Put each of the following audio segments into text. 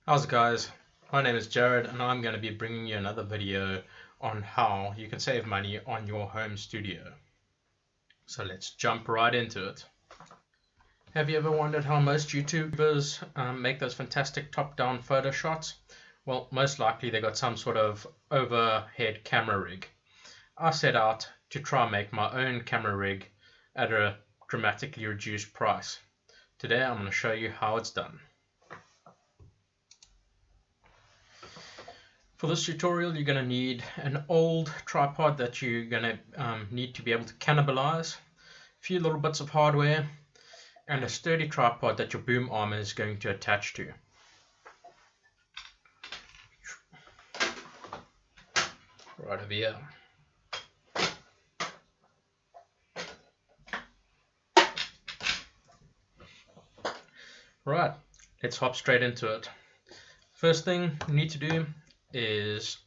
How's it guys? My name is Jared and I'm going to be bringing you another video on how you can save money on your home studio. So let's jump right into it. Have you ever wondered how most YouTubers make those fantastic top-down photo shots? Well, most likely they got some sort of overhead camera rig. I set out to try and make my own camera rig at a dramatically reduced price. Today I'm going to show you how it's done. For this tutorial, you're going to need an old tripod that you're going to need to be able to cannibalize, a few little bits of hardware, and a sturdy tripod that your boom arm is going to attach to. Right over here. Right, let's hop straight into it. First thing you need to do is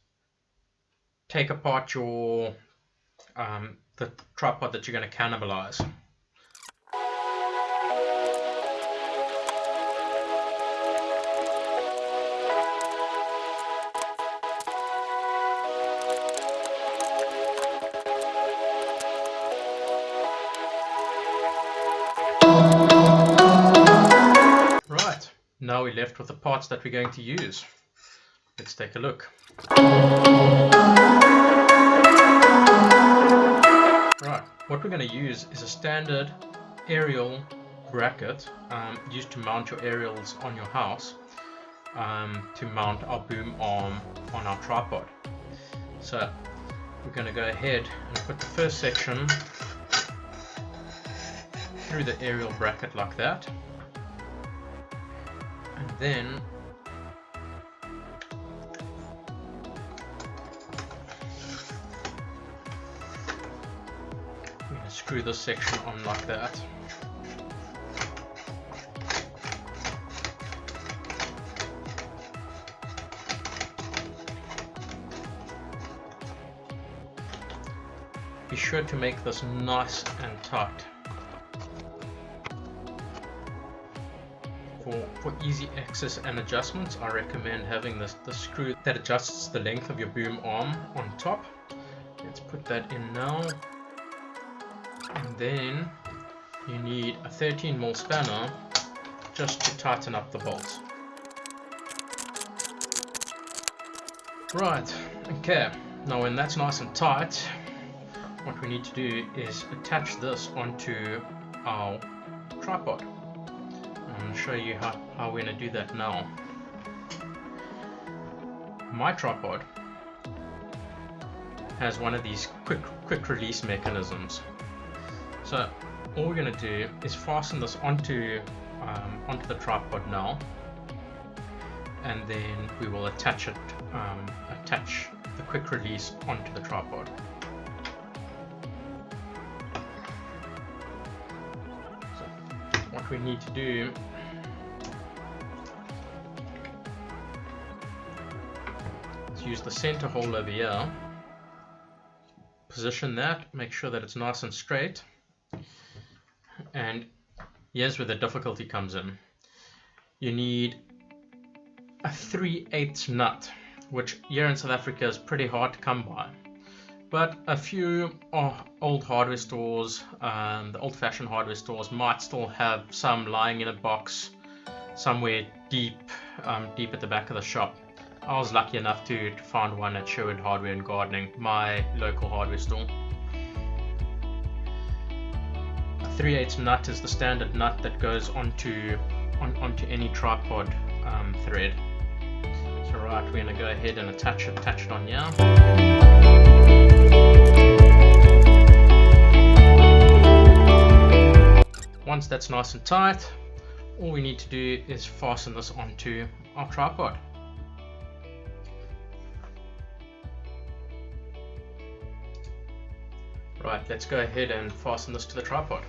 take apart your the tripod that you're going to cannibalize. Right, now we're left with the parts that we're going to use. Let's take a look. Right, what we're going to use is a standard aerial bracket used to mount your aerials on your house to mount our boom arm on our tripod. So we're going to go ahead and put the first section through the aerial bracket like that, and then screw this section on like that. Be sure to make this nice and tight. For easy access and adjustments, I recommend having the screw that adjusts the length of your boom arm on top. Let's put that in now. And then you need a 13mm spanner just to tighten up the bolts. Right, okay, now when that's nice and tight, what we need to do is attach this onto our tripod. I'm going to show you how we're going to do that now. My tripod has one of these quick release mechanisms. So all we're going to do is fasten this onto the tripod now, and then we will attach the quick release onto the tripod. So what we need to do is use the center hole over here, position that, make sure that it's nice and straight. And here's where the difficulty comes in. You need a 3/8 nut, which here in South Africa is pretty hard to come by. But a few old hardware stores, the old-fashioned hardware stores, might still have some lying in a box somewhere deep at the back of the shop. I was lucky enough to find one at Sherwood Hardware and Gardening, my local hardware store. 3/8 nut is the standard nut that goes onto any tripod thread. So right, we're going to go ahead and attach it on here. Once that's nice and tight, all we need to do is fasten this onto our tripod. Right, let's go ahead and fasten this to the tripod.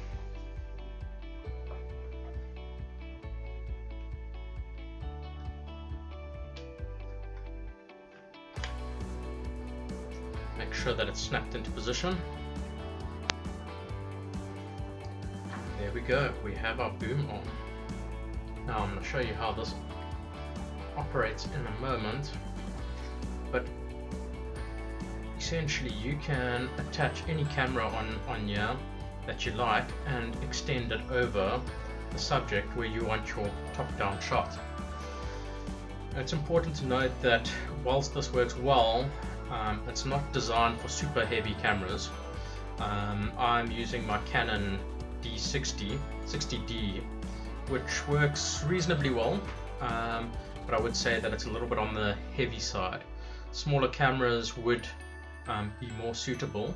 Make sure that it's snapped into position. There we go, we have our boom on. Now I'm going to show you how this operates in a moment, but essentially you can attach any camera on here that you like and extend it over the subject where you want your top-down shot. It's important to note that whilst this works well, it's not designed for super heavy cameras. I'm using my Canon D60D, which works reasonably well, but I would say that it's a little bit on the heavy side. Smaller cameras would be more suitable,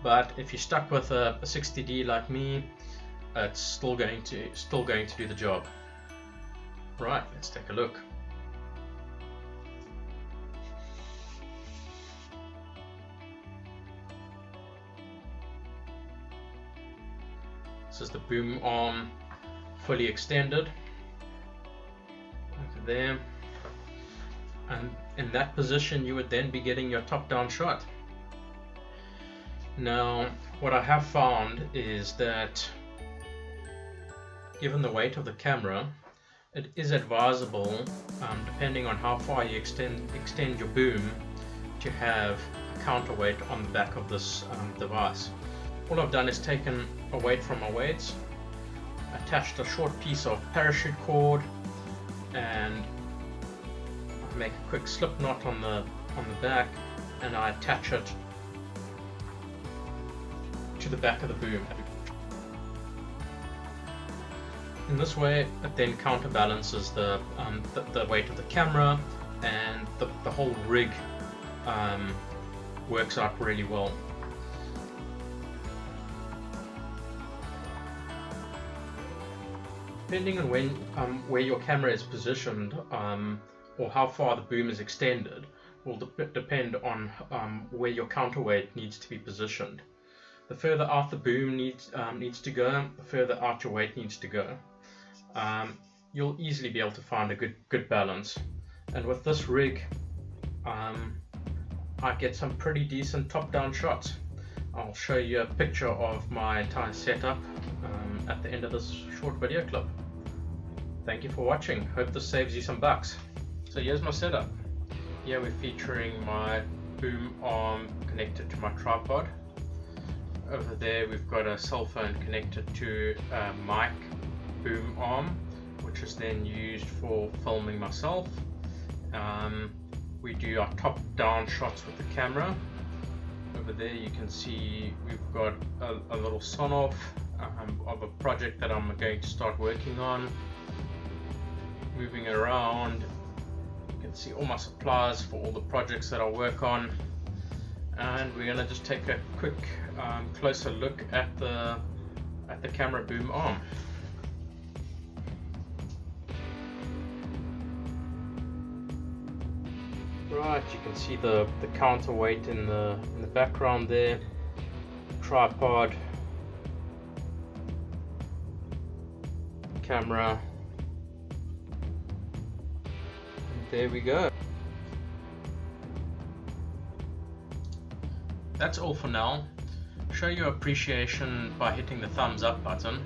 but if you're stuck with a 60D like me, it's still going to do the job. Right, let's take a look. This is the boom arm fully extended over there, and in that position you would then be getting your top-down shot. Now, what I have found is that given the weight of the camera, it is advisable, depending on how far you extend your boom, to have a counterweight on the back of this device. All I've done is taken a weight from my weights, attached a short piece of parachute cord, and I make a quick slip knot on the back, and I attach it to the back of the boom. In this way, it then counterbalances the weight of the camera, and the whole rig works out really well. Depending on where your camera is positioned, or how far the boom is extended, will depend on where your counterweight needs to be positioned. The further out the boom needs to go, the further out your weight needs to go. You'll easily be able to find a good balance. And with this rig, I get some pretty decent top-down shots. I'll show you a picture of my entire setup at the end of this short video clip. Thank you for watching. Hope this saves you some bucks. So here's my setup. Here we're featuring my boom arm connected to my tripod. Over there we've got a cell phone connected to a mic boom arm, which is then used for filming myself. We do our top-down shots with the camera. Over there you can see we've got a little son-off of a project that I'm going to start working on. Moving around, you can see all my supplies for all the projects that I'll work on, and we're going to just take a quick closer look at the camera boom arm. Right, you can see the counterweight in the background there, tripod, camera. There we go. That's all for now. Show your appreciation by hitting the thumbs up button.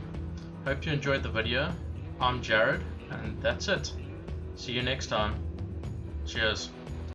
Hope you enjoyed the video. I'm Jared, and that's it. See you next time. Cheers.